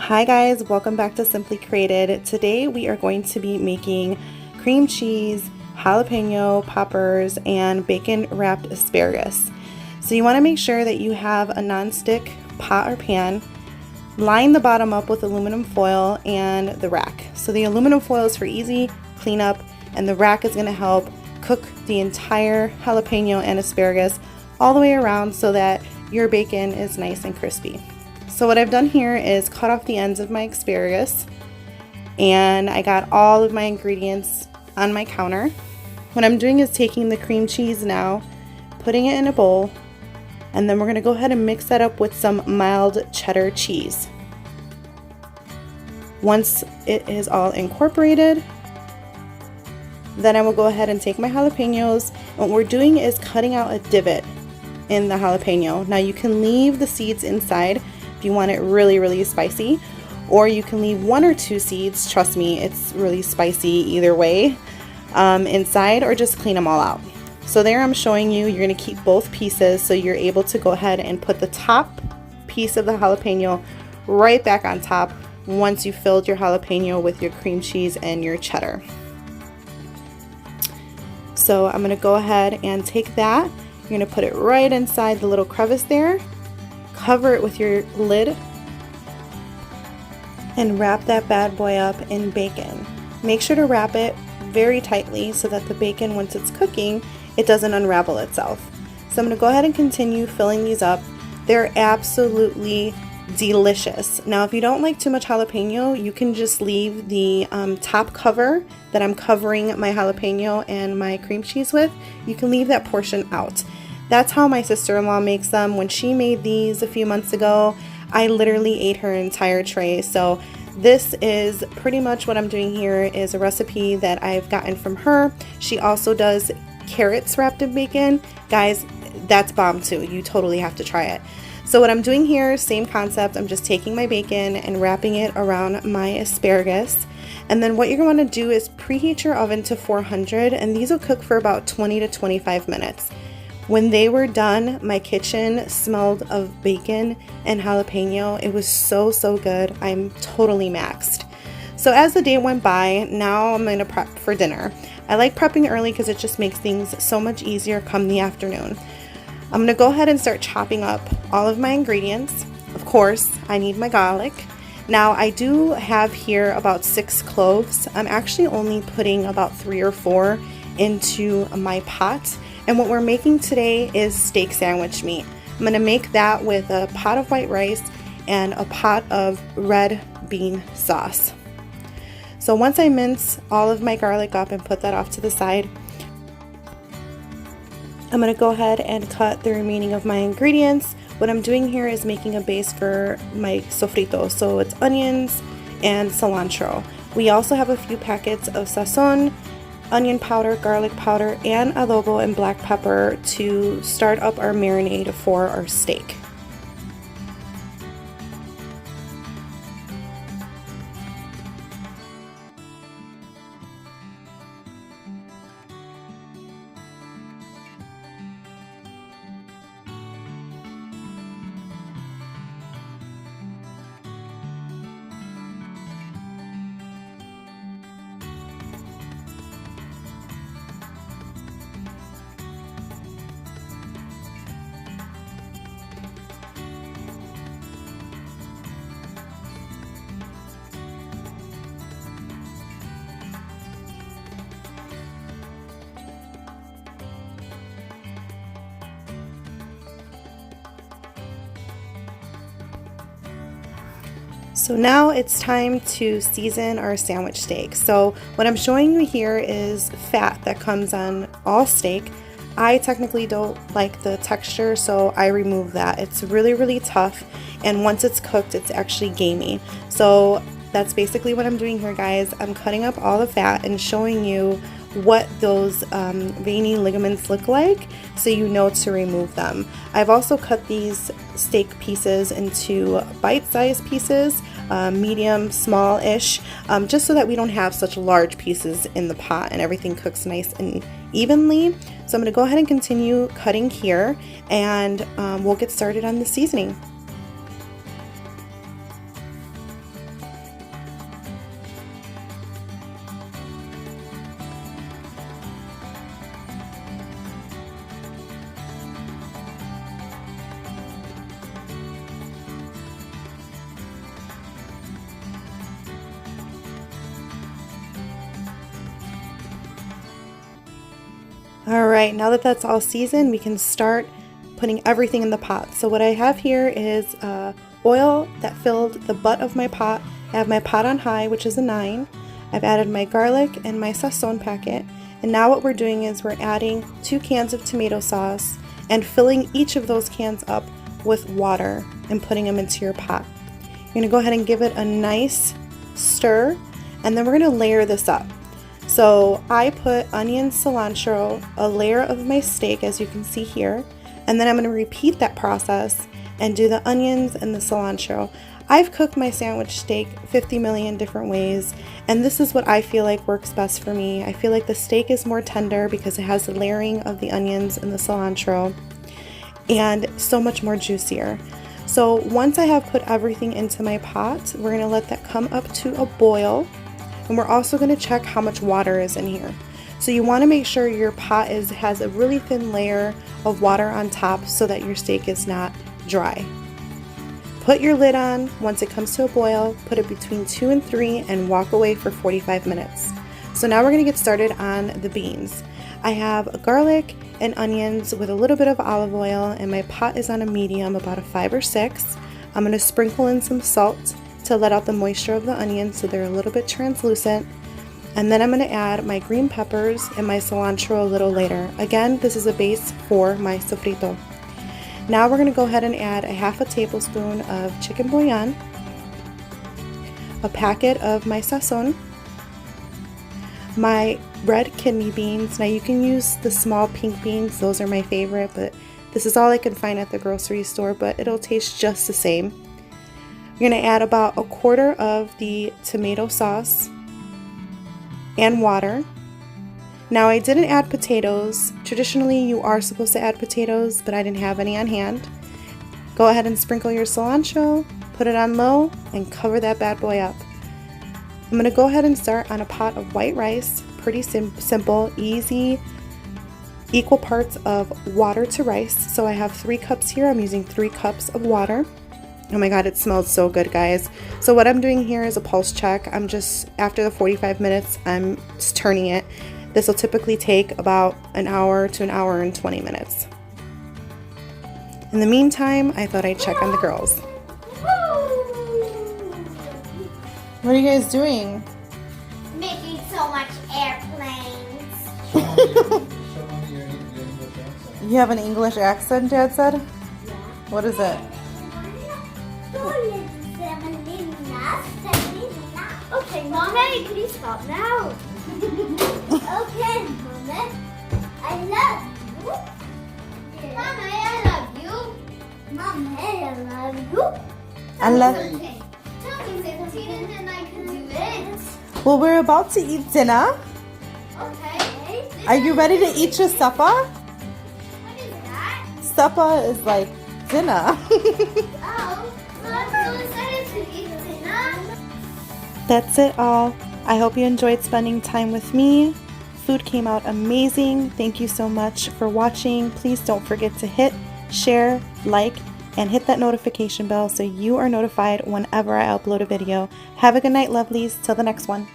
Hi guys, welcome back to Simply Created. Today we are going to be making cream cheese, jalapeno poppers, and bacon wrapped asparagus. So you want to make sure that you have a non-stick pot or pan. Line the bottom up with aluminum foil and the rack. So the aluminum foil is for easy cleanup, and the rack is going to help cook the entire jalapeno and asparagus all the way around so that your bacon is nice and crispy. So what I've done here is cut off the ends of my asparagus, and I got all of my ingredients on my counter. What I'm doing is taking the cream cheese now, putting it in a bowl, and then we're going to go ahead and mix that up with some mild cheddar cheese. Once it is all incorporated, then I will go ahead and take my jalapenos. What we're doing is cutting out a divot in the jalapeno. Now you can leave the seeds inside if you want it really spicy, or you can leave 1 or 2 seeds. Trust me, it's really spicy either way inside, or just clean them all out. So there I'm showing you, you're going to keep both pieces so you're able to go ahead and put the top piece of the jalapeno right back on top once you filled your jalapeno with your cream cheese and your cheddar. So I'm going to go ahead and take that. You're going to put it right inside the little crevice there. Cover it with your lid and wrap that bad boy up in bacon. Make sure to wrap it very tightly so that the bacon, once it's cooking, it doesn't unravel itself. So I'm going to go ahead and continue filling these up. They're absolutely delicious. Now if you don't like too much jalapeno, you can just leave the top cover that I'm covering my jalapeno and my cream cheese with. You can leave that portion out. That's how my sister-in-law makes them. When she made these a few months ago, I literally ate her entire tray. So this is pretty much what I'm doing here, is a recipe that I've gotten from her. She also does carrots wrapped in bacon. Guys, that's bomb too. You totally have to try it. So what I'm doing here, same concept. I'm just taking my bacon and wrapping it around my asparagus. And then what you're going to do is preheat your oven to 400, and these will cook for about 20 to 25 minutes. When they were done, my kitchen smelled of bacon and jalapeno. It was so good. I'm totally maxed. So as the day went by, now I'm going to prep for dinner. I like prepping early because it just makes things so much easier come the afternoon. I'm going to go ahead and start chopping up all of my ingredients. Of course, I need my garlic. Now I do have here about 6 cloves. I'm actually only putting about 3 or 4 into my pot. And what we're making today is steak sandwich meat. I'm going to make that with a pot of white rice and a pot of red bean sauce. So once I mince all of my garlic up and put that off to the side, I'm going to go ahead and cut the remaining of my ingredients. What I'm doing here is making a base for my sofrito. So it's onions and cilantro. We also have a few packets of sazon, onion powder, garlic powder, and adobo and black pepper to start up our marinade for our steak. So now it's time to season our sandwich steak. So what I'm showing you here is fat that comes on all steak. I technically don't like the texture, so I remove that. It's really tough, and once it's cooked, it's actually gamey. So that's basically what I'm doing here, guys. I'm cutting up all the fat and showing you what those veiny ligaments look like so you know to remove them. I've also cut these steak pieces into bite-sized pieces, medium, small-ish, just so that we don't have such large pieces in the pot and everything cooks nice and evenly. So I'm going to go ahead and continue cutting here, and we'll get started on the seasoning. Alright, now that that's all seasoned, we can start putting everything in the pot. So what I have here is oil that filled the butt of my pot. I have my pot on high, which is a 9. I've added my garlic and my sazon packet. And now what we're doing is we're adding 2 cans of tomato sauce and filling each of those cans up with water and putting them into your pot. You're going to go ahead and give it a nice stir, and then we're going to layer this up. So I put onion, cilantro, a layer of my steak as you can see here, and then I'm going to repeat that process and do the onions and the cilantro. I've cooked my sandwich steak 50 million different ways, and this is what I feel like works best for me. I feel like the steak is more tender because it has the layering of the onions and the cilantro, and so much more juicier. So once I have put everything into my pot, we're going to let that come up to a boil, and we're also going to check how much water is in here. So you want to make sure your pot has a really thin layer of water on top so that your steak is not dry. Put your lid on. Once it comes to a boil, put it between 2 and 3 and walk away for 45 minutes. So now we're going to get started on the beans. I have garlic and onions with a little bit of olive oil, and my pot is on a medium, about a 5 or 6. I'm going to sprinkle in some salt to let out the moisture of the onions so they're a little bit translucent. And then I'm going to add my green peppers and my cilantro a little later. Again, this is a base for my sofrito. Now we're going to go ahead and add a half a tablespoon of chicken bouillon, a packet of my sazon, my red kidney beans. Now you can use the small pink beans, those are my favorite, but this is all I can find at the grocery store, but it'll taste just the same. You're going to add about a quarter of the tomato sauce and water. Now I didn't add potatoes. Traditionally you are supposed to add potatoes, but I didn't have any on hand. Go ahead and sprinkle your cilantro, put it on low, and cover that bad boy up. I'm going to go ahead and start on a pot of white rice. Pretty simple, easy, equal parts of water to rice. So I have 3 cups here. I'm using 3 cups of water. Oh my god, it smells so good, guys. So what I'm doing here is a pulse check. I'm just, after the 45 minutes, I'm just turning it. This will typically take about an hour to an hour and 20 minutes. In the meantime, I thought I'd check on the girls. What are you guys doing? Making so much airplanes. You have an English accent, Dad said? Yeah. What is it? Okay, Mommy, can you stop now? Okay, Mommy. I love you. Mommy, I love you. Mommy, I love you. I love you. Okay. Tell me 15 and then I can do it. Well, we're about to eat dinner. Okay. Are you ready to eat your supper? What is that? Supper is like dinner. Oh, well, I'm so excited to eat dinner. That's it all. I hope you enjoyed spending time with me. Food came out amazing. Thank you so much for watching. Please don't forget to hit, share, like, and hit that notification bell so you are notified whenever I upload a video. Have a good night, lovelies. Till the next one.